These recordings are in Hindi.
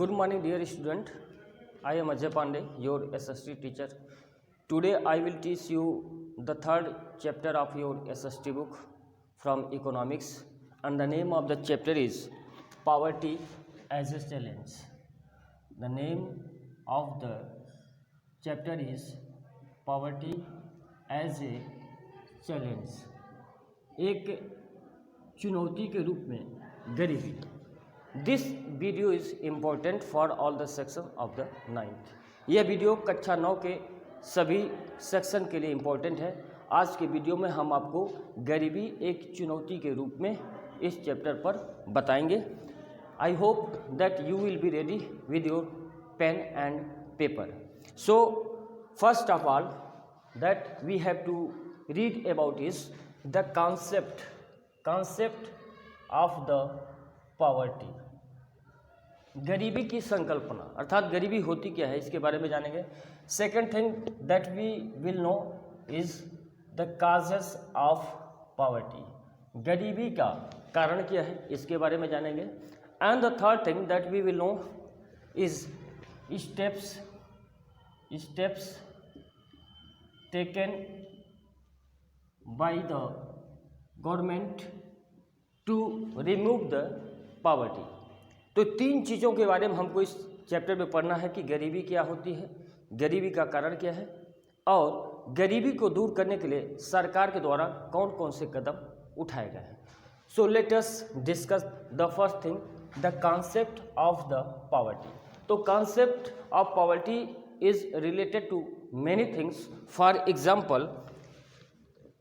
Good morning, dear student. I am Ajay Pandey, your SST teacher. Today I will teach you the third chapter of your SST book from economics, and the name of the chapter is Poverty as a Challenge. The name of the chapter is Poverty as a Challenge. एक चुनौती के रूप में गरीबी. This video is important for all the section of the 9th. यह वीडियो कक्षा 9 के सभी सेक्शन के लिए इम्पोर्टेंट है. आज के वीडियो में हम आपको गरीबी एक चुनौती के रूप में इस चैप्टर पर बताएंगे. I hope that you will be ready with your pen and paper. So first of all that we have to read about is the concept of the poverty. गरीबी की संकल्पना अर्थात गरीबी होती क्या है इसके बारे में जानेंगे. Second thing that we will know is the causes of poverty. गरीबी का कारण क्या है इसके बारे में जानेंगे. And the third thing that we will know is steps taken by the government to remove the poverty. तो तीन चीज़ों के बारे में हमको इस चैप्टर में पढ़ना है कि गरीबी क्या होती है, गरीबी का कारण क्या है और गरीबी को दूर करने के लिए सरकार के द्वारा कौन कौन से कदम उठाए गए हैं. So let us discuss the first thing, the concept of the poverty. तो concept of poverty is related to many things. For example,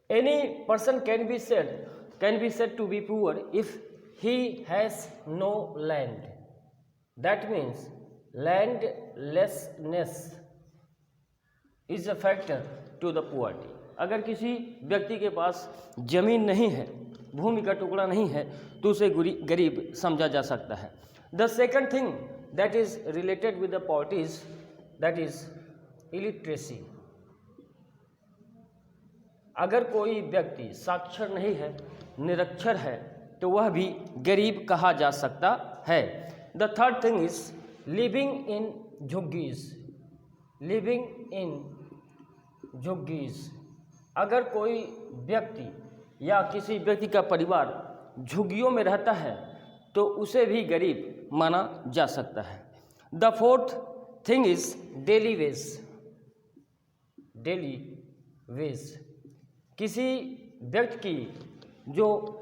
any person can be said to be poor if he has no land. That means landlessness is a factor to the poverty. अगर किसी व्यक्ति के पास जमीन नहीं है, भूमि का टुकड़ा नहीं है, तो उसे गरीब समझा जा सकता है. The second thing that is related with the poverty is that is illiteracy. अगर कोई व्यक्ति साक्षर नहीं है, निरक्षर है, तो वह भी गरीब कहा जा सकता है. The third thing is living in झुग्गीज. अगर कोई व्यक्ति या किसी व्यक्ति का परिवार झुग्गियों में रहता है तो उसे भी गरीब माना जा सकता है. The fourth thing is daily veg. किसी व्यक्ति की जो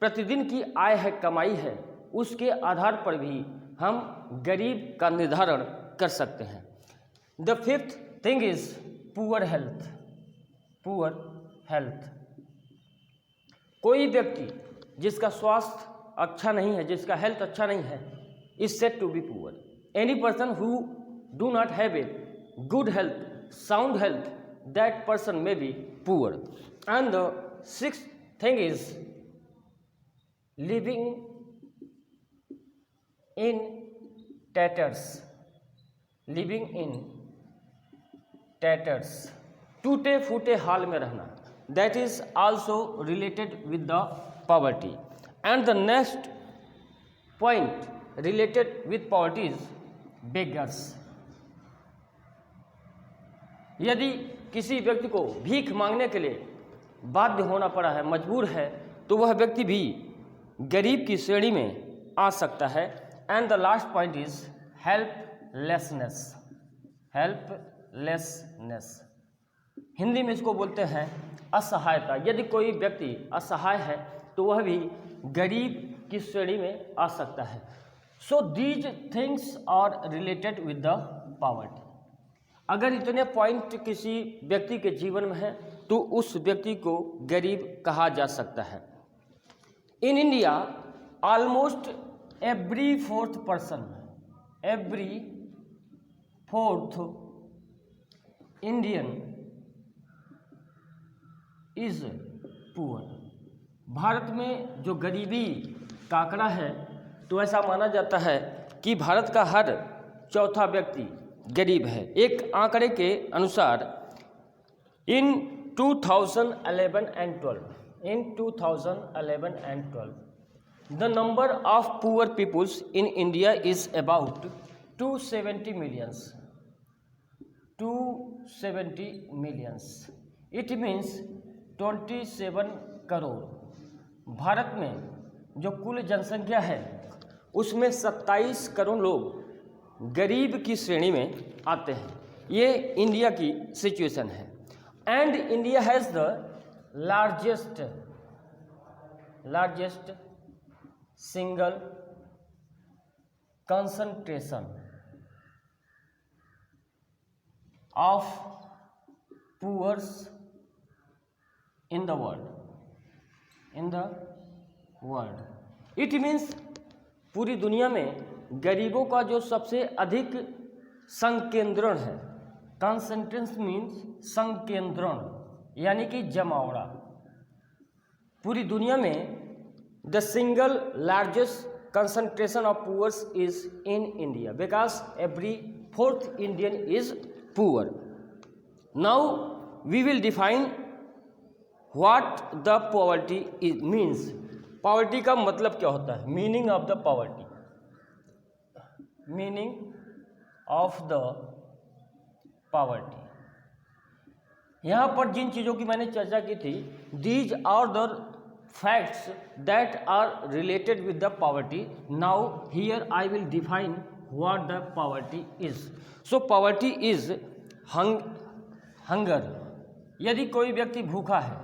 प्रतिदिन की आय है, कमाई है, उसके आधार पर भी हम गरीब का निर्धारण कर सकते हैं. The fifth thing is poor health. कोई व्यक्ति जिसका स्वास्थ्य अच्छा नहीं है, जिसका हेल्थ अच्छा नहीं है, is said to be poor. Any person who do not have a good health, sound health, that person may be poor. And the sixth thing is living in tatters. टूटे फूटे हाल में रहना, that is also related with the poverty. And the next point related with poverty is beggars. यदि किसी व्यक्ति को भीख मांगने के लिए बाध्य होना पड़ा है, मजबूर है, तो वह व्यक्ति भी गरीब की श्रेणी में आ सकता है. And the last point is helplessness. Hindi में इसको बोलते हैं असहायता. यदि कोई व्यक्ति असहाय है तो वह भी गरीब की श्रेणी में आ सकता है. So these things are related with the poverty. अगर इतने पॉइंट किसी व्यक्ति के जीवन में है तो उस व्यक्ति को गरीब कहा जा सकता है. In India almost every fourth Indian is poor. Bharat में जो गरीबी का आंकड़ा है तो ऐसा माना जाता है कि भारत का हर चौथा व्यक्ति गरीब है. एक आंकड़े के अनुसार इन 2011 and 12 The number of poor peoples in India is about 270 millions. 270 millions. It means 27 crore. Bharat में जो कुल जनसंख्या है उसमें 27 करोड़ लोग गरीब की श्रेणी में आते हैं। ये इंडिया की सिचुएशन है। And India has the largest single concentration of poors in the world. It means पूरी दुनिया में गरीबों का जो सबसे अधिक संकेंद्रण है। कंसंट्रेशन मीन्स संकेंद्रण यानी कि जमावड़ा। पूरी दुनिया में the single largest concentration of poor is in India because every fourth Indian is poor. Now we will define what the poverty is means. Poverty का मतलब क्या होता है? Meaning of the poverty. Meaning of the poverty. यहाँ पर जिन चीज़ों की मैंने चर्चा की थी, these are the facts that are related with the poverty. Now here I will define what the poverty is. So poverty is hunger. यदि कोई व्यक्ति भूखा है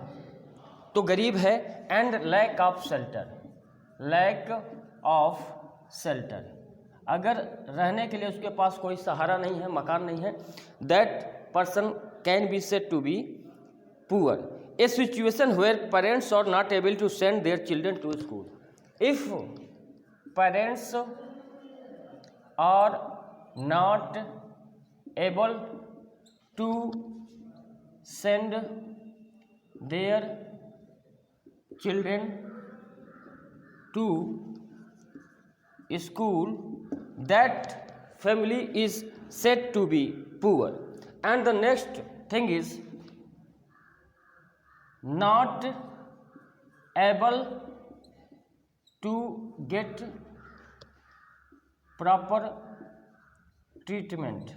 तो गरीब है। and lack of shelter. अगर रहने के लिए उसके पास कोई सहारा नहीं है, मकान नहीं है, that person can be said to be poor. A situation where parents are not able to send their children to school. If parents are not able to send their children to school, that family is said to be poor. And the next thing is not able to get proper treatment.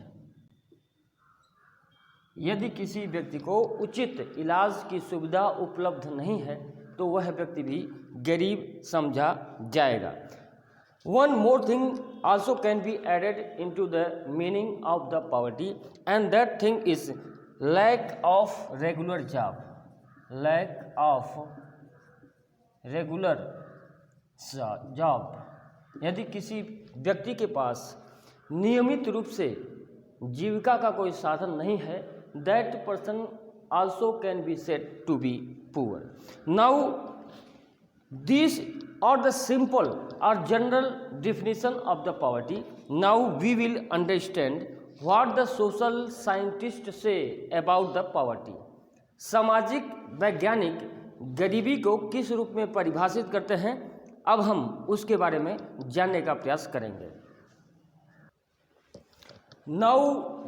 यदि किसी व्यक्ति को उचित इलाज की सुविधा उपलब्ध नहीं है तो वह व्यक्ति भी गरीब समझा जाएगा। One more thing also can be added into the meaning of the poverty, and that thing is lack of regular job. Lack of regular job. यदि किसी व्यक्ति के पास नियमित रूप से जीविका का कोई साधन नहीं है, that person also can be said to be poor. Now these are the simple or general definition of the poverty. Now we will understand what the social scientists say about the poverty. सामाजिक वैज्ञानिक गरीबी को किस रूप में परिभाषित करते हैं, अब हम उसके बारे में जानने का प्रयास करेंगे। Now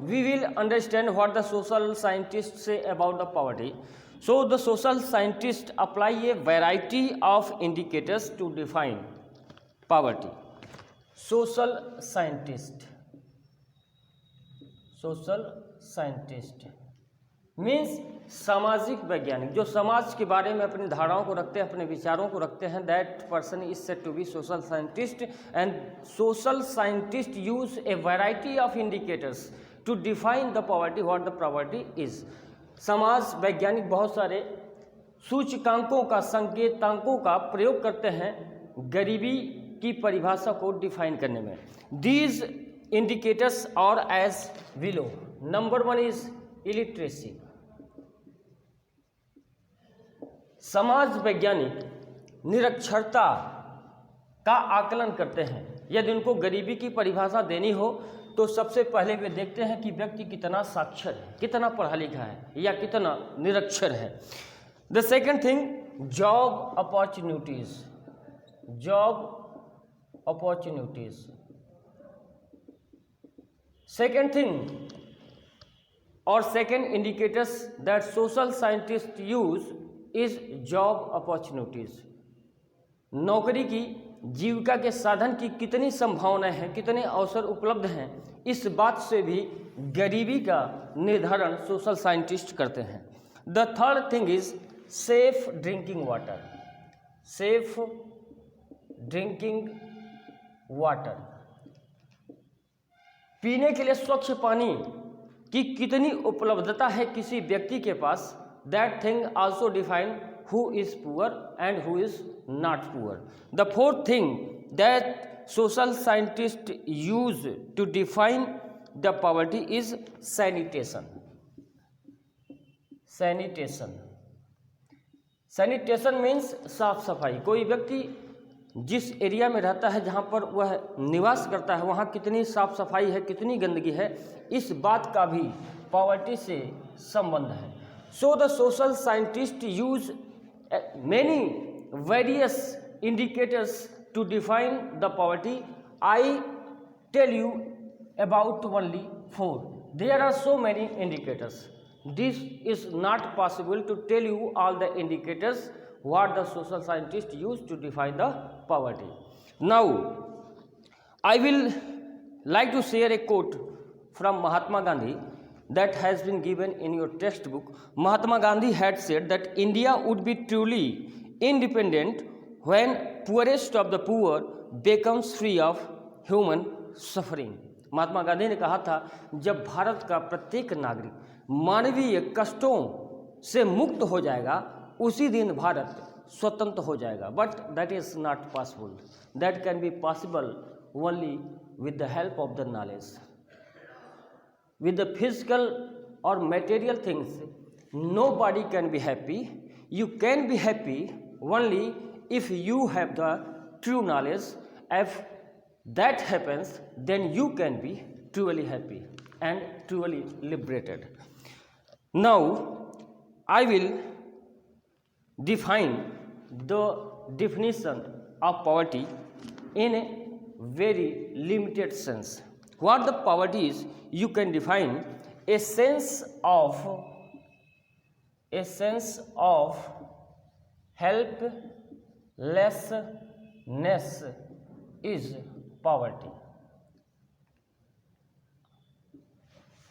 we will understand what the social scientists say about the poverty. So the social scientists apply a variety of indicators to define poverty. Social scientist means सामाजिक वैज्ञानिक, जो समाज के बारे में अपनी धारणाओं को रखते हैं, अपने विचारों को रखते हैं, that person is said to be social scientist. And social scientist use a variety of indicators to define the poverty, what the poverty is. समाज वैज्ञानिक बहुत सारे सूचकांकों का, संकेतांकों का प्रयोग करते हैं गरीबी की परिभाषा को डिफाइन करने में। These indicators are as below. Number 1 is illiteracy. समाज वैज्ञानिक निरक्षरता का आकलन करते हैं। यदि उनको गरीबी की परिभाषा देनी हो तो सबसे पहले वे देखते हैं कि व्यक्ति कितना साक्षर है, कितना पढ़ा लिखा है या कितना निरक्षर है। The second thing, job opportunities. Second thing और second indicators that social scientist use is job opportunities. नौकरी की जीविका के साधन की कितनी संभावनाएं हैं, कितने अवसर उपलब्ध हैं, इस बात से भी गरीबी का निर्धारण सोशल साइंटिस्ट करते हैं। The third thing is safe drinking water. Safe drinking water, पीने के लिए स्वच्छ पानी की कितनी उपलब्धता है किसी व्यक्ति के पास, that thing also define who is poor and who is not poor. The fourth thing that social scientists use to define the poverty is sanitation. Sanitation. Sanitation means साफ सफाई। कोई व्यक्ति जिस एरिया में रहता है, जहाँ पर वह निवास करता है, वहाँ कितनी साफ सफाई है, कितनी गंदगी है, इस बात का भी पॉवर्टी से संबंध है। So the social scientists use many various indicators to define the poverty. I tell you about only 4. There are so many indicators. This is not possible to tell you all the indicators what the social scientists use to define the poverty. Now I will like to share a quote from Mahatma Gandhi that has been given in your textbook. Mahatma Gandhi had said that India would be truly independent when poorest of the poor becomes free of human suffering. Mahatma Gandhi ने कहा था, जब भारत का प्रत्येक नागरिक मानवीय कष्टों से मुक्त हो जाएगा, उसी दिन भारत स्वतंत्र हो जाएगा। But that is not possible. That can be possible only with the help of the knowledge. With the physical or material things, nobody can be happy. You can be happy only if you have the true knowledge. If that happens, then you can be truly happy and truly liberated. Now, I will define the definition of poverty in a very limited sense. What the poverty is, you can define a sense of helplessness is poverty.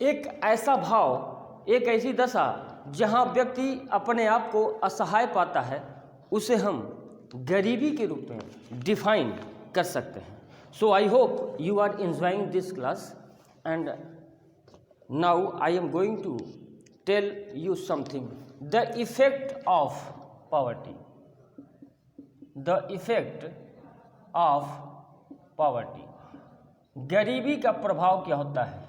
एक ऐसा भाव, एक ऐसी दशा जहाँ व्यक्ति अपने आप को असहाय पाता है, उसे हम गरीबी के रूप में डिफाइन कर सकते हैं। So I hope you are enjoying this class, and now I am going to tell you something. The effect of poverty. The effect of poverty. गरीबी का प्रभाव क्या होता है?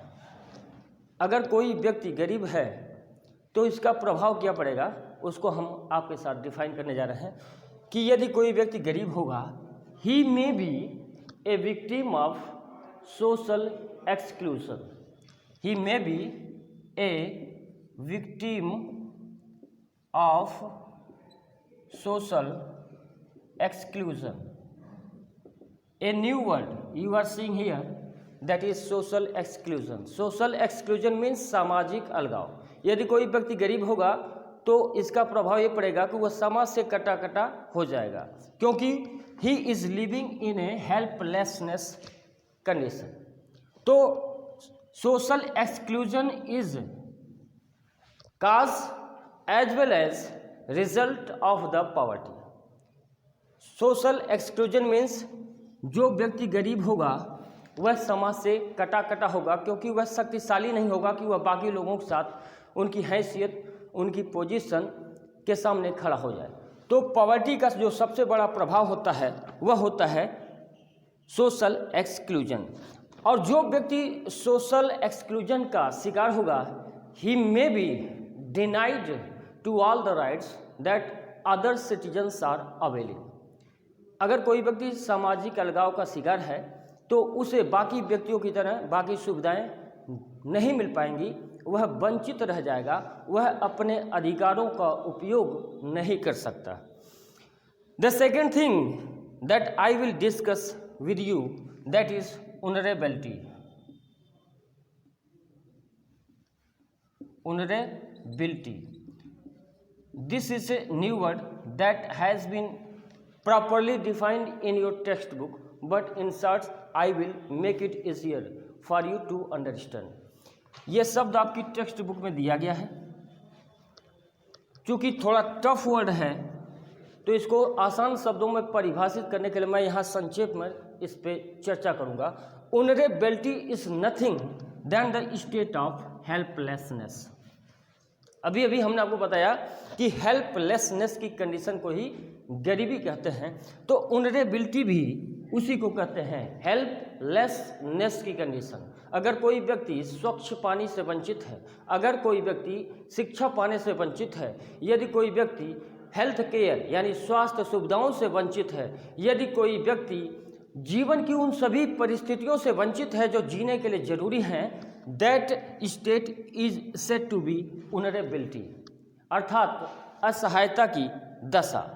अगर कोई व्यक्ति गरीब है तो इसका प्रभाव क्या पड़ेगा, उसको हम आपके साथ डिफाइन करने जा रहे हैं कि यदि कोई व्यक्ति गरीब होगा, he may be a victim of social exclusion. He may be a victim of social exclusion. A new word you are seeing here, that is social exclusion. Social exclusion means सामाजिक अलगाव। यदि कोई व्यक्ति गरीब होगा तो इसका प्रभाव ये पड़ेगा कि वह समाज से कटा कटा हो जाएगा, क्योंकि he is living in a helplessness condition. तो social exclusion is cause as well as result of the poverty. Social exclusion means जो व्यक्ति गरीब होगा वह समाज से कटा कटा होगा, क्योंकि वह शक्तिशाली नहीं होगा कि वह बाकी लोगों के साथ उनकी हैसियत, उनकी पोजीशन के सामने खड़ा हो जाए। तो पॉवर्टी का जो सबसे बड़ा प्रभाव होता है वह होता है सोशल एक्सक्लूजन। और जो व्यक्ति सोशल एक्सक्लूजन का शिकार होगा, he may be denied to all the rights that other citizens are availing. अगर कोई व्यक्ति सामाजिक अलगाव का शिकार है तो उसे बाकी व्यक्तियों की तरह बाकी सुविधाएं नहीं मिल पाएंगी, वह वंचित रह जाएगा, वह अपने अधिकारों का उपयोग नहीं कर सकता। The second thing that I will discuss with you, that is vulnerability. Vulnerability. This is a new word that has been properly defined in your textbook, but in short I will make it easier for you to understand. ये शब्द आपकी टेक्स्ट बुक में दिया गया है। चूँकि थोड़ा टफ वर्ड है तो इसको आसान शब्दों में परिभाषित करने के लिए मैं यहाँ संक्षेप में इस पे चर्चा करूँगा। Vulnerability is nothing than the state of helplessness. अभी अभी हमने आपको बताया कि हेल्पलेसनेस की कंडीशन को ही गरीबी कहते हैं, तो vulnerability भी उसी को कहते हैं, हेल्पलेसनेस की कंडीशन। अगर कोई व्यक्ति स्वच्छ पानी से वंचित है, अगर कोई व्यक्ति शिक्षा पाने से वंचित है, यदि कोई व्यक्ति हेल्थ केयर यानी स्वास्थ्य सुविधाओं से वंचित है, यदि कोई व्यक्ति जीवन की उन सभी परिस्थितियों से वंचित है जो जीने के लिए जरूरी हैं, that state is said to be vulnerability, अर्थात असहायता की दशा।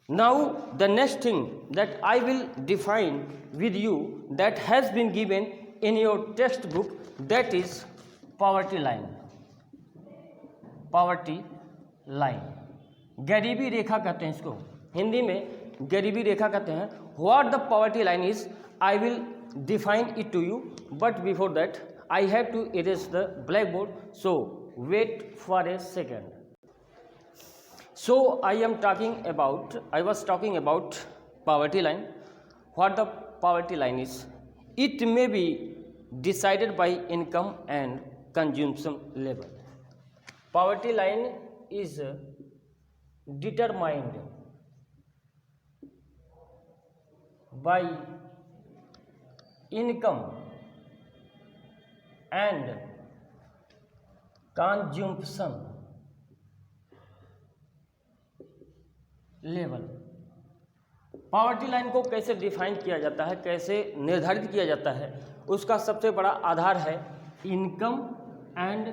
Now the next thing that I will define with you that has been given in your textbook, that is poverty line. Poverty line, गरीबी रेखा कहते हैं इसको, हिंदी में गरीबी रेखा कहते हैं। What the poverty line is, I will define it to you, but before that I have to erase the blackboard, so wait for a second. So I was talking about poverty line. What the poverty line is, it may be decided by income and consumption level. Poverty line is determined by income and consumption level. Poverty line को कैसे डिफाइन किया जाता है, कैसे निर्धारित किया जाता है, उसका सबसे बड़ा आधार है इनकम एंड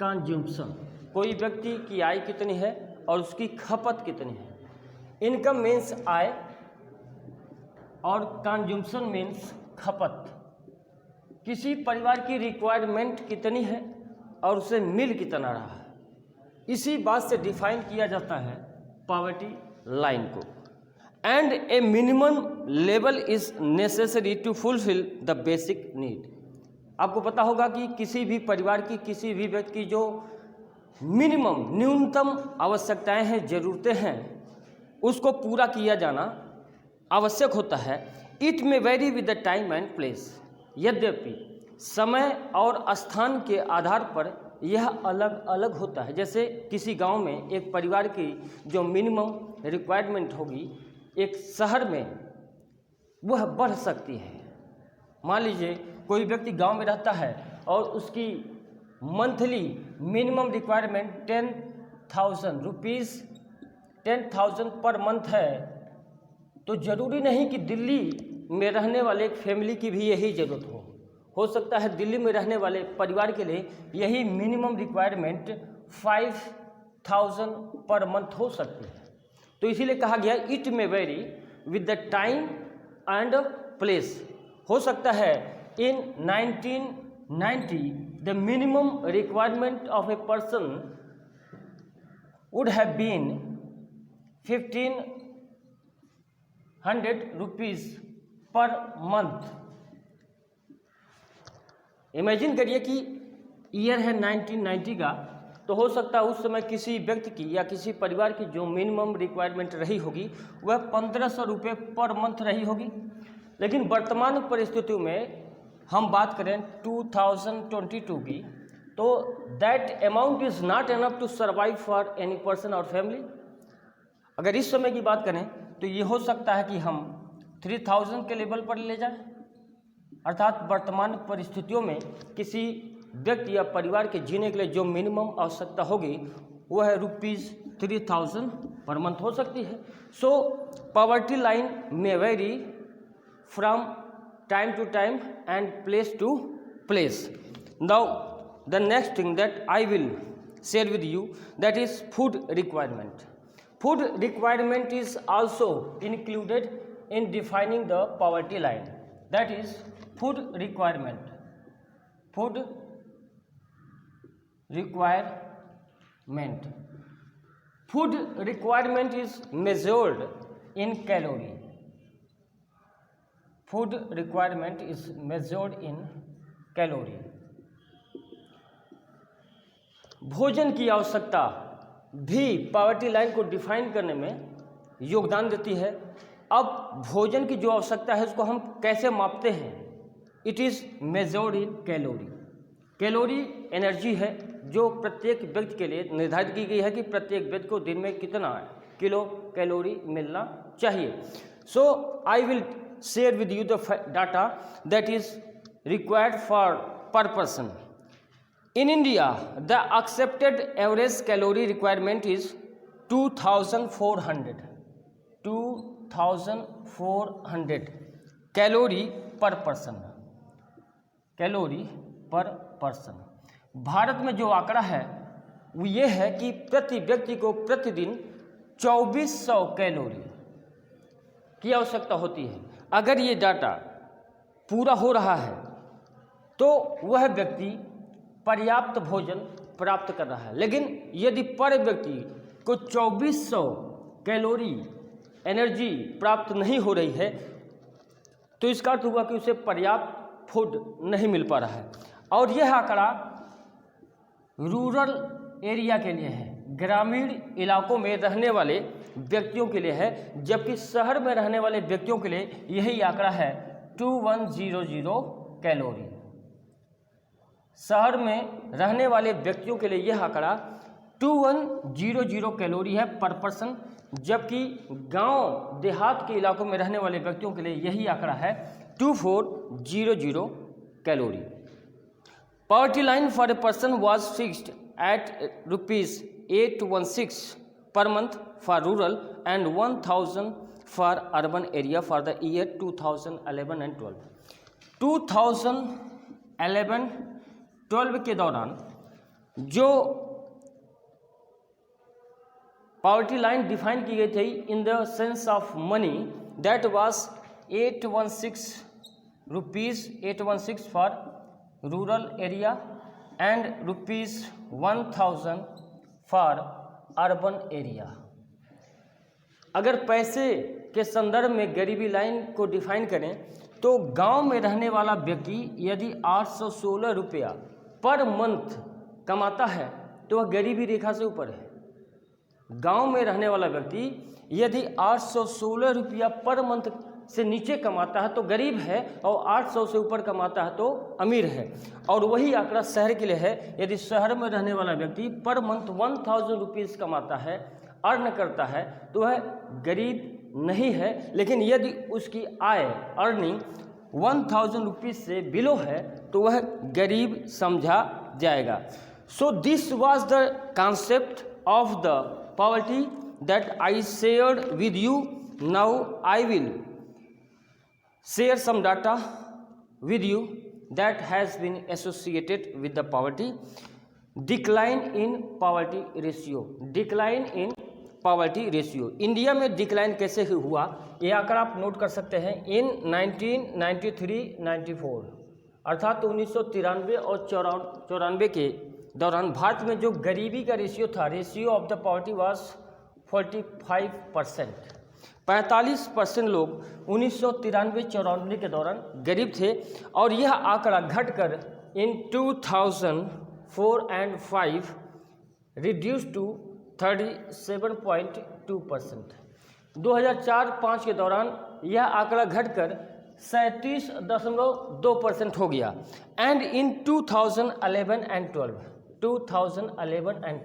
कंजम्पशन। कोई व्यक्ति की आय कितनी है और उसकी खपत कितनी है। इनकम मीन्स आय और कंजम्पशन मीन्स खपत। किसी परिवार की रिक्वायरमेंट कितनी है और उसे मिल कितना रहा है, इसी बात से डिफाइन किया जाता है पॉवर्टी लाइन को। And a minimum level is necessary to fulfil the basic need. आपको पता होगा कि किसी भी परिवार की, किसी भी व्यक्ति की जो मिनिमम न्यूनतम आवश्यकताएं हैं, ज़रूरतें हैं, उसको पूरा किया जाना आवश्यक होता है। It may vary with the time and place, यद्यपि समय और स्थान के आधार पर यह अलग अलग होता है। जैसे किसी गांव में एक परिवार की जो मिनिमम रिक्वायरमेंट होगी, एक शहर में वह बढ़ सकती है। मान लीजिए कोई व्यक्ति गांव में रहता है और उसकी monthly minimum requirement 10,000 rupees 10,000 per month है, तो ज़रूरी नहीं कि दिल्ली में रहने वाले एक फैमिली की भी यही ज़रूरत हो सकता है दिल्ली में रहने वाले परिवार के लिए यही मिनिमम रिक्वायरमेंट 5,000 पर मंथ हो सकती है। तो इसीलिए कहा गया it may vary with the time and place. हो सकता है in 1990 the minimum requirement of a person would have been 1,500 rupees per month. Imagine करिए कि ईयर है 1990 का, तो हो सकता है उस समय किसी व्यक्ति की या किसी परिवार की जो मिनिमम रिक्वायरमेंट रही होगी वह 1,500 रुपये पर मंथ रही होगी। लेकिन वर्तमान परिस्थितियों में हम बात करें 2022 की, तो that amount is not enough to survive for any person और फैमिली। अगर इस समय की बात करें तो ये हो सकता है कि हम 3,000 के लेवल पर ले जाएं, अर्थात वर्तमान परिस्थितियों में किसी व्यक्ति या परिवार के जीने के लिए जो मिनिमम आवश्यकता होगी वह ₹3,000 पर मंथ हो सकती है। So poverty line may vary from time to time and place to place. Now the next thing that I will share with you, that is food requirement. Food requirement is also included in defining the poverty line, that is food requirement. Food requirement is measured in calorie. Food requirement is measured in calorie. भोजन की आवश्यकता भी पॉवर्टी लाइन को डिफाइन करने में योगदान देती है। अब भोजन की जो आवश्यकता है उसको हम कैसे मापते हैं? It is measured in calorie. Calorie energy है जो प्रत्येक व्यक्ति के लिए निर्धारित की गई है कि प्रत्येक व्यक्ति को दिन में कितना किलो कैलोरी मिलना चाहिए। So I will share with you the data that is required for per person. In India, the accepted average calorie requirement is 2400 calorie per person. Calorie per person. भारत में जो आंकड़ा है वो ये है कि प्रति व्यक्ति को प्रतिदिन 2400 कैलोरी की आवश्यकता होती है। अगर ये डाटा पूरा हो रहा है तो वह व्यक्ति पर्याप्त भोजन प्राप्त कर रहा है। लेकिन यदि पर व्यक्ति को 2400 कैलोरी एनर्जी प्राप्त नहीं हो रही है तो इसका अर्थ हुआ कि उसे पर्याप्त फूड नहीं मिल पा रहा है। और यह आंकड़ा रूरल एरिया के लिए है, ग्रामीण इलाकों में रहने वाले व्यक्तियों के लिए है, जबकि शहर में रहने वाले व्यक्तियों के लिए यही आंकड़ा है 2100 कैलोरी। शहर में रहने वाले व्यक्तियों के लिए यह आंकड़ा 2100 कैलोरी है पर पर्सन, जबकि गांव देहात के इलाकों में रहने वाले व्यक्तियों के लिए यही आंकड़ा है 2400 calorie. Poverty line for a person was fixed at ₹816 per month for rural and 1000 for urban area for the year 2011 and 12। 2011-12 के दौरान जो पॉवर्टी लाइन डिफाइन की गई थी in the sense of money that was ₹816 for rural area and ₹1000 for urban area. अगर पैसे के संदर्भ में गरीबी लाइन को डिफाइन करें तो गांव में रहने वाला व्यक्ति यदि 816 रुपया पर मंथ कमाता है तो वह गरीबी रेखा से ऊपर है। गांव में रहने वाला व्यक्ति यदि 816 रुपया पर मंथ से नीचे कमाता है तो गरीब है, और 800 से ऊपर कमाता है तो अमीर है। और वही आंकड़ा शहर के लिए है। यदि शहर में रहने वाला व्यक्ति पर मंथ 1000 रुपीज़ कमाता है, अर्न करता है, तो वह गरीब नहीं है। लेकिन यदि उसकी आय अर्निंग 1000 रुपीज़ से बिलो है तो वह गरीब समझा जाएगा। So this was the concept of the poverty that I shared with you. Now I will share some data with you that has been associated with the poverty. Decline in poverty ratio. Decline in poverty ratio. India में डिक्लाइन कैसे हुआ ये आंकड़ा आप नोट कर सकते हैं। इन 1993-94 अर्थात 1993 और 94 के दौरान भारत में जो गरीबी का रेशियो था, ratio of the poverty was 45%। 45% लोग 1993-94 के दौरान गरीब थे, और यह आंकड़ा घटकर इन 2004 एंड 5 रिड्यूस टू 37.2%। 2004-5 के दौरान यह आंकड़ा घटकर 37.2% हो गया। And in 2011 and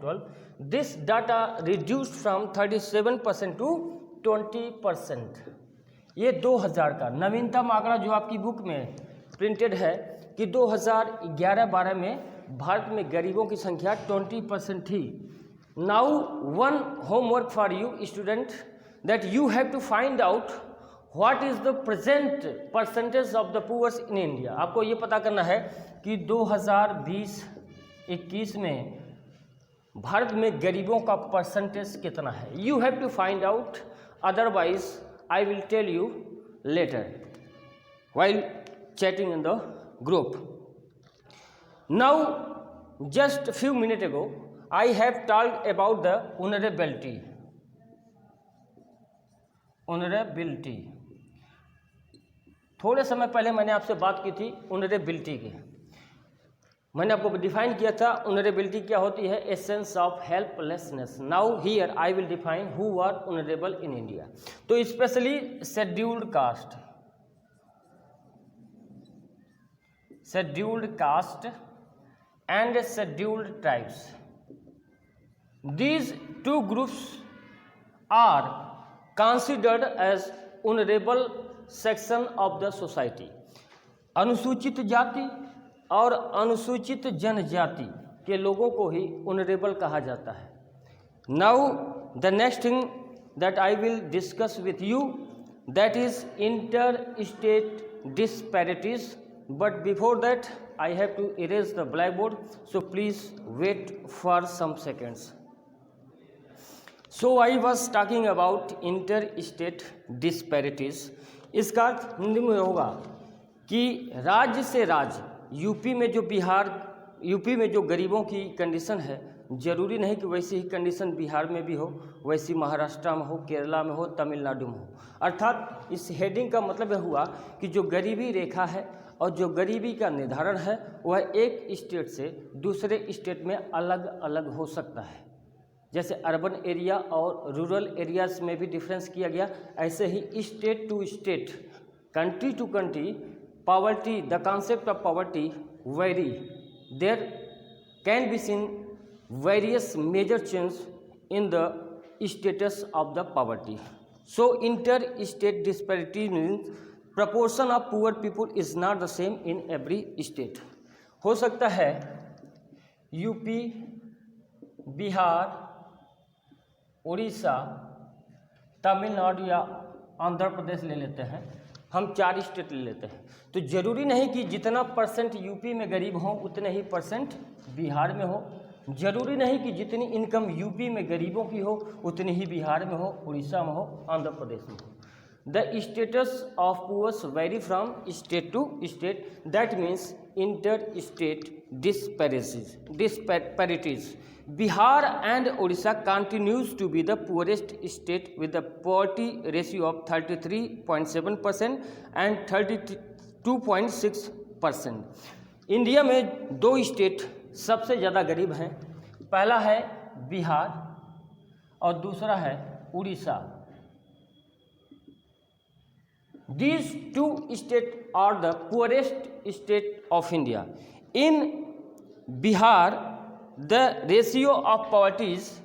12 this data reduced from 37% to 20%। ये 2000 का नवीनतम आंकड़ा जो आपकी बुक में प्रिंटेड है कि 2011-12 में भारत में गरीबों की संख्या 20% थी। Now one homework for you student that you have to find out what is the present percentage of the poors in India. आपको ये पता करना है कि 2020-21 में भारत में गरीबों का परसेंटेज कितना है। You have to find out, otherwise I will tell you later while chatting in the group. Now just a few minutes ago I have talked about the vulnerability. ऑनरेबिलिटी। थोड़े समय पहले मैंने आपसे बात की थी ऑनरेबिलिटी की। मैंने आपको डिफाइन किया था ऑनरेबिलिटी क्या होती है, a sense of helplessness. Now here I will define who are vulnerable in India. तो specially scheduled caste and scheduled tribes, these two groups are considered as honorable section of the society। अनुसूचित जाति और अनुसूचित जनजाति के लोगों को ही ऑनरेबल कहा जाता है। Now the next thing that I will discuss with you that is inter state disparities, but before that I have to erase the blackboard, so please wait for some seconds. So I was talking about inter state disparities. इसका अर्थ हिंदी में होगा कि राज्य से राज्य, यूपी में जो गरीबों की कंडीशन है, जरूरी नहीं कि वैसी ही कंडीशन बिहार में भी हो, वैसी महाराष्ट्र में हो, केरला में हो, तमिलनाडु में हो। अर्थात इस हेडिंग का मतलब यह हुआ कि जो गरीबी रेखा है और जो गरीबी का निर्धारण है वह एक स्टेट से दूसरे स्टेट में अलग अलग हो सकता है। जैसे अर्बन एरिया और रूरल एरियाज में भी डिफरेंस किया गया, ऐसे ही state to state, country to country, poverty, the concept of poverty vary. There can be seen various major change in the status of the poverty. So inter state disparity means proportion of poor people is not the same in every state. हो सकता है यूपी, बिहार, उड़ीसा, तमिलनाडु या आंध्र प्रदेश ले लेते हैं, हम 4 स्टेट ले लेते हैं, तो ज़रूरी नहीं कि जितना परसेंट यूपी में गरीब हो उतने ही परसेंट बिहार में हो। ज़रूरी नहीं कि जितनी इनकम यूपी में गरीबों की हो उतनी ही बिहार में हो, उड़ीसा में हो, आंध्र प्रदेश में हो। The status of poors vary from state to state, that means inter state disparities. Bihar and Odisha continues to be the poorest state with a poverty ratio of 33.7% and 32.6%। India में 2 स्टेट सबसे ज़्यादा गरीब हैं, पहला है बिहार और दूसरा है Orissa. These 2 states are the poorest state of India। In Bihar the ratio of poverty is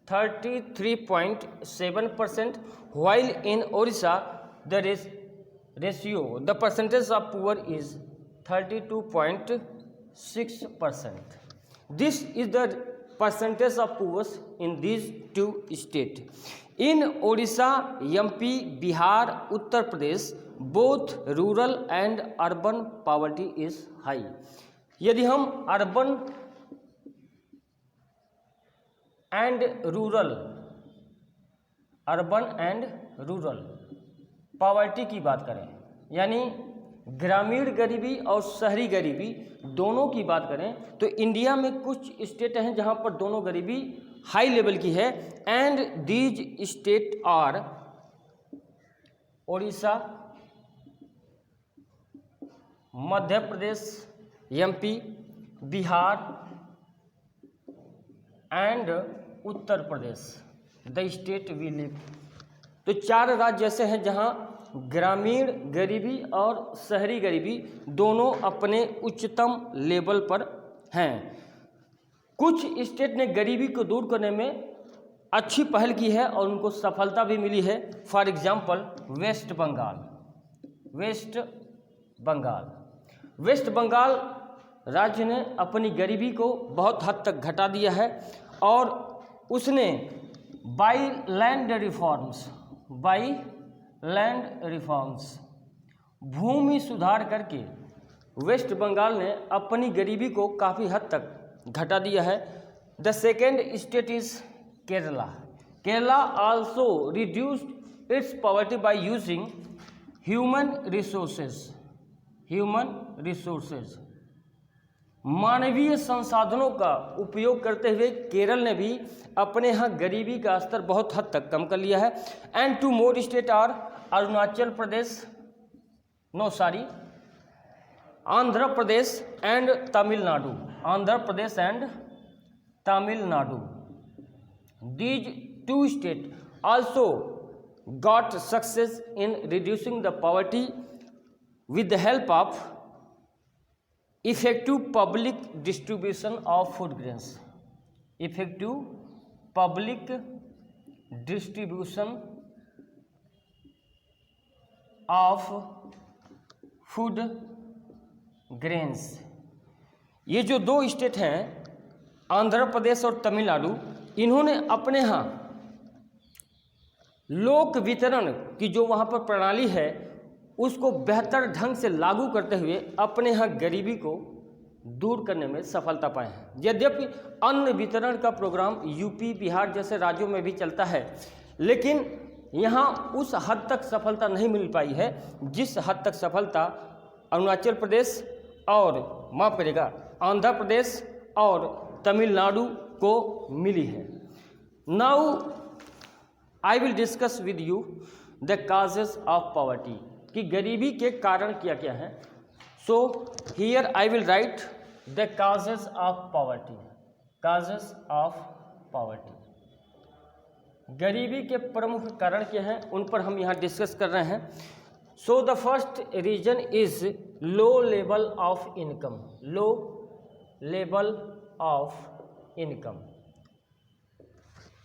33.7%, while in Odisha the the percentage of poor is 32.6%. This is the percentage of poor in these 2 states. In Odisha, MP, Bihar, Uttar Pradesh, both rural and urban poverty is high। यदि हम अर्बन एंड रूरल पॉवर्टी की बात करें, यानी ग्रामीण गरीबी और शहरी गरीबी दोनों की बात करें, तो इंडिया में कुछ स्टेट हैं जहां पर दोनों गरीबी हाई लेवल की है। And these state are Odisha, Madhya Pradesh, MP, Bihar and Uttar Pradesh, the state we live. तो 4 राज्य ऐसे हैं जहां ग्रामीण गरीबी और शहरी गरीबी दोनों अपने उच्चतम लेवल पर हैं। कुछ स्टेट ने गरीबी को दूर करने में अच्छी पहल की है और उनको सफलता भी मिली है। फॉर एग्जाम्पल वेस्ट बंगाल राज्य ने अपनी गरीबी को बहुत हद तक घटा दिया है और उसने बाई लैंड रिफॉर्म्स भूमि सुधार करके वेस्ट बंगाल ने अपनी गरीबी को काफ़ी हद तक घटा दिया है। The second state is Kerala also reduced it's poverty by using human resources. मानवीय संसाधनों का उपयोग करते हुए केरल ने भी अपने यहाँ गरीबी का स्तर बहुत हद तक कम कर लिया है। And two more state are Arunachal Pradesh, Andhra Pradesh and Tamil Nadu, Andhra Pradesh and Tamil Nadu. These two states also got success in reducing the poverty with the help of effective public distribution of food grains. Effective public distribution of food grains. ये जो दो स्टेट हैं आंध्र प्रदेश और तमिलनाडु, इन्होंने अपने यहाँ लोक वितरण की जो वहाँ पर प्रणाली है उसको बेहतर ढंग से लागू करते हुए अपने यहाँ गरीबी को दूर करने में सफलता पाए हैं। यद्यपि अन्न वितरण का प्रोग्राम यूपी, बिहार जैसे राज्यों में भी चलता है, लेकिन यहाँ उस हद तक सफलता नहीं मिल पाई है जिस हद तक सफलता अरुणाचल प्रदेश और माफ़ करिएगा आंध्र प्रदेश और तमिलनाडु को मिली है। Now I will discuss with you the causes of poverty, कि गरीबी के कारण क्या क्या हैं। So here I will write the causes of poverty, causes of poverty. गरीबी के प्रमुख कारण क्या हैं उन पर हम यहाँ डिस्कस कर रहे हैं। So the first reason is low level of income, low level of income.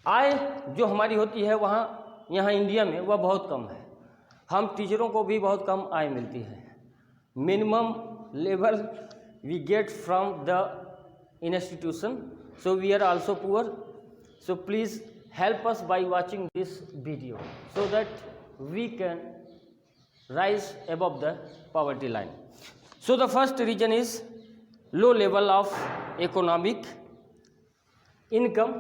आय जो हमारी होती है वहाँ यहाँ इंडिया में वह बहुत कम है। हम टीचरों को भी बहुत कम आय मिलती है। Minimum level we get from the institution, so we are also poor. So please help us by watching this video so that we can rise above the poverty line. So the first reason is low level of economic income.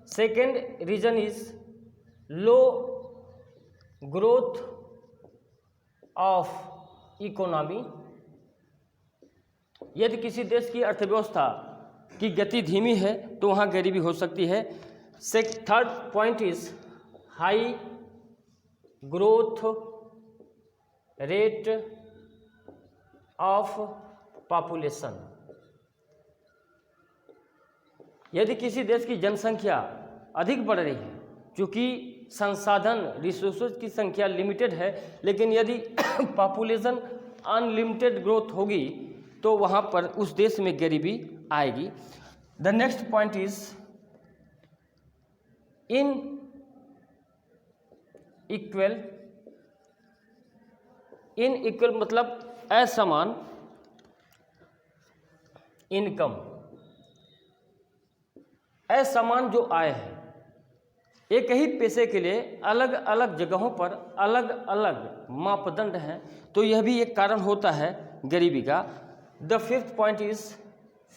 Second reason is low growth of economy. यदि किसी देश की अर्थव्यवस्था की गति धीमी है तो वहाँ गरीबी हो सकती है। Third point is high growth rate of population. यदि किसी देश की जनसंख्या अधिक बढ़ रही है, चूँकि संसाधन रिसोर्सेज की संख्या लिमिटेड है, लेकिन यदि पॉपुलेशन अनलिमिटेड ग्रोथ होगी तो वहाँ पर उस देश में गरीबी आएगी। The next point is inequal मतलब असमान इनकम। असमान जो आय है, एक ही पैसे के लिए अलग अलग जगहों पर अलग अलग मापदंड हैं, तो यह भी एक कारण होता है गरीबी का। The fifth point is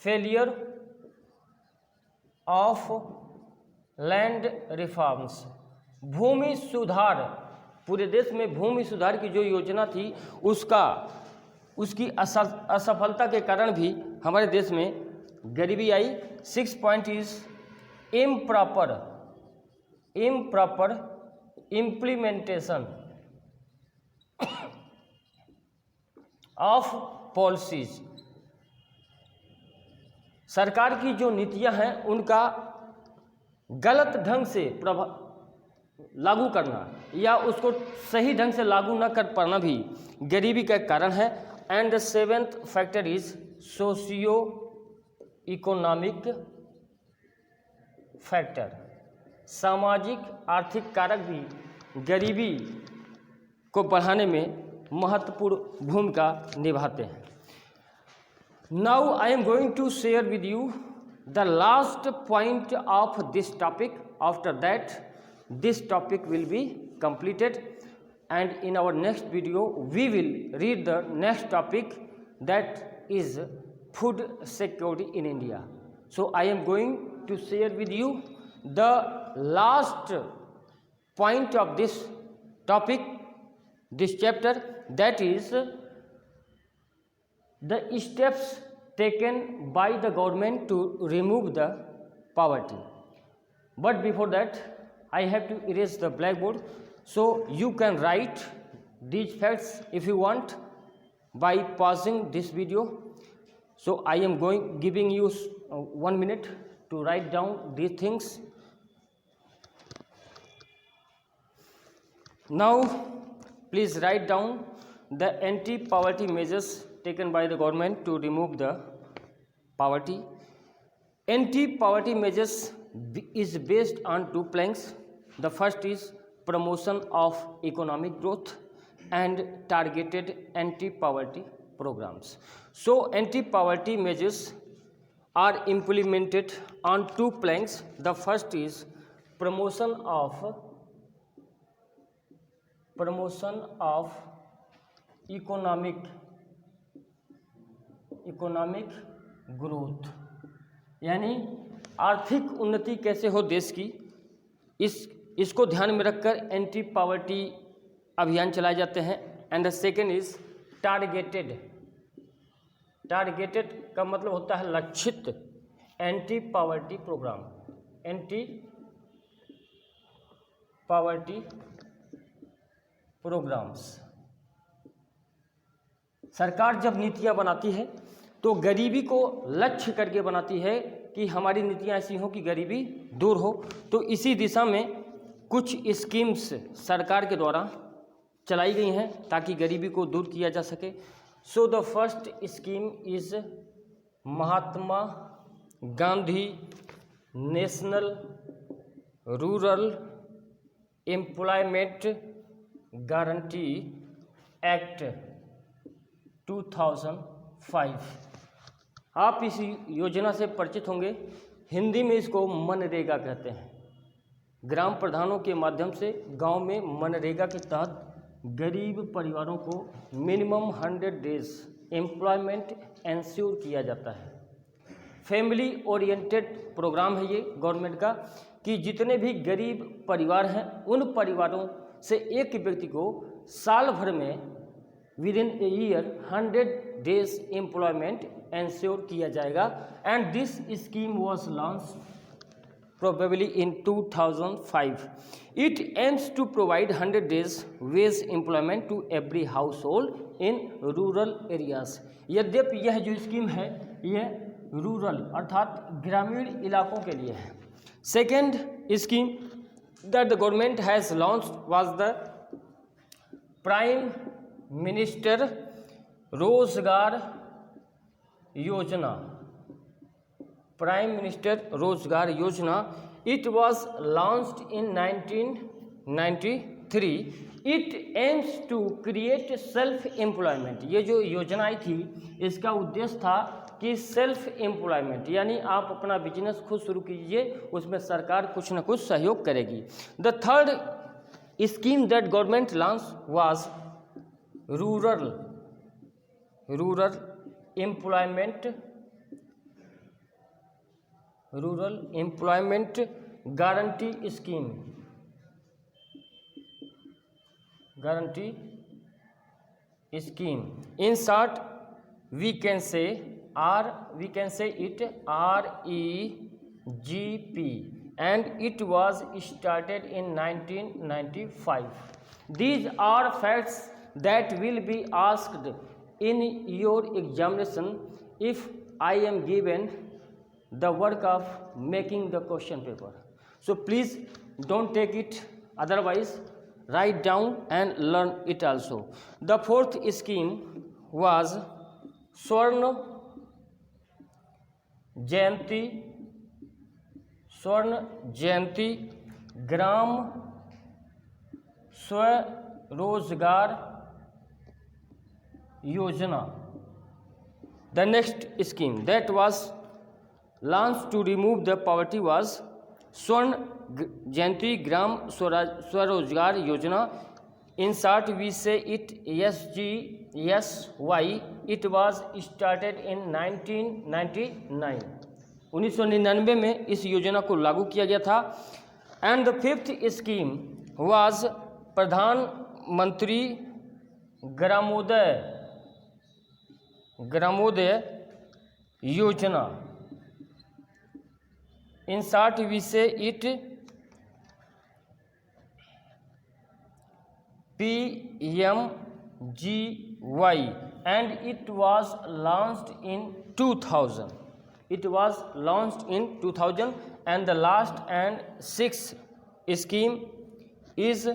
failure of land reforms. भूमि सुधार, पूरे देश में भूमि सुधार की जो योजना थी उसकी असफलता के कारण भी हमारे देश में गरीबी आई। Six point is improper implementation of policies. सरकार की जो नीतियां हैं उनका गलत ढंग से लागू करना या उसको सही ढंग से लागू न कर पाना भी गरीबी का कारण है। And the seventh factor is socio economic factor. सामाजिक आर्थिक कारक भी गरीबी को बढ़ाने में महत्वपूर्ण भूमिका निभाते हैं। Now I am going to share with you the last point of this topic. After that this topic will be completed, and in our next video we will read the next topic, that is food security in India. So I am going to share with you the last point of this topic, this chapter, that is the steps taken by the government to remove the poverty. But before that, I have to erase the blackboard, so you can write these facts if you want by pausing this video. So I am giving you 1 minute to write down these things. Now please write down the anti-poverty measures taken by the government to remove the poverty. Anti-poverty measures is based on 2 planks. The first is promotion of economic growth and targeted anti-poverty programs. So anti-poverty measures are implemented on 2 planks. The first is promotion of economic growth, यानी आर्थिक उन्नति कैसे हो देश की, इसको ध्यान में रखकर एंटी पावर्टी अभियान चलाए जाते हैं. And the second is targeted का मतलब होता है लक्षित anti poverty programme. Anti poverty programmes, सरकार जब नीतियां बनाती है तो गरीबी को लक्ष्य करके बनाती है कि हमारी नीतियां ऐसी हों कि गरीबी दूर हो. तो इसी दिशा में कुछ स्कीम्स सरकार के द्वारा चलाई गई हैं ताकि गरीबी को दूर किया जा सके. सो the first scheme is Mahatma Gandhi national rural employment guarantee act 2005. आप इस योजना से परिचित होंगे. हिंदी में इसको मनरेगा कहते हैं. ग्राम प्रधानों के माध्यम से गांव में मनरेगा के तहत गरीब परिवारों को मिनिमम 100 डेज एम्प्लॉयमेंट एंश्योर किया जाता है. फैमिली ओरिएंटेड प्रोग्राम है ये गवर्नमेंट का कि जितने भी गरीब परिवार हैं उन परिवारों से एक व्यक्ति को साल भर में with in a year 100 days employment ensure किया जाएगा. And this scheme was launch probably in 2005. It aims to provide 100 days wage employment to every household in rural areas. यद्यपि यह जो स्कीम है यह रूरल अर्थात ग्रामीण इलाकों के लिए है. Second scheme that the government has launched was the Prime Minister रोजगार योजना. Prime Minister रोजगार योजना. It was launched in 1993. It aims to create self employment. ये जो योजना आई थी इसका उद्देश्य था कि सेल्फ एम्प्लॉयमेंट यानी आप अपना बिजनेस खुद शुरू कीजिए, उसमें सरकार कुछ न कुछ सहयोग करेगी. The third scheme that government launch was rural employment guarantee scheme. In short, we can say it REGP, and it was started in 1995. These are facts that will be asked in your examination if I am given the work of making the question paper. So please don't take it, otherwise write down and learn it also. The fourth scheme was स्वर्ण जयंती ग्राम स्वरोजगार योजना. The next scheme that was launched to remove the poverty was स्वर्ण जयंती ग्राम स्वरोजगार योजना. In short, we say it SGSY. It was started in 1999. 1999 में इस योजना को लागू किया गया था. And the fifth scheme was प्रधानमंत्री ग्रामोदय योजना. In short, we say it PMGY, and it was launched in 2000. It was launched in 2000, and the last and sixth scheme is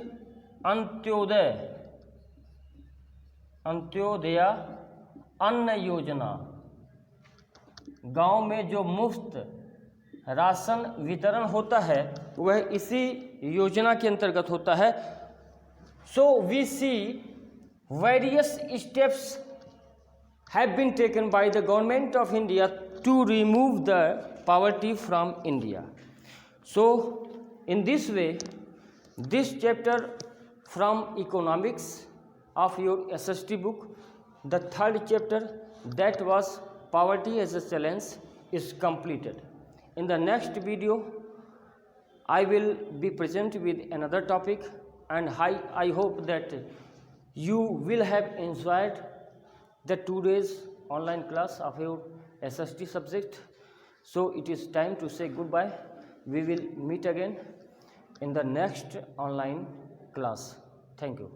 Antyodaya अन्न योजना. गांव में जो मुफ्त राशन वितरण होता है वह इसी योजना के अंतर्गत होता है. So we see various steps have been taken by the government of India to remove the poverty from India. So in this way, this chapter from economics of your SST book, the third chapter, that was poverty as a challenge, is completed. In the next video, I will be present with another topic, and I hope that you will have enjoyed the 2 days online class of your SST subject. So it is time to say goodbye. We will meet again in the next online class. Thank you.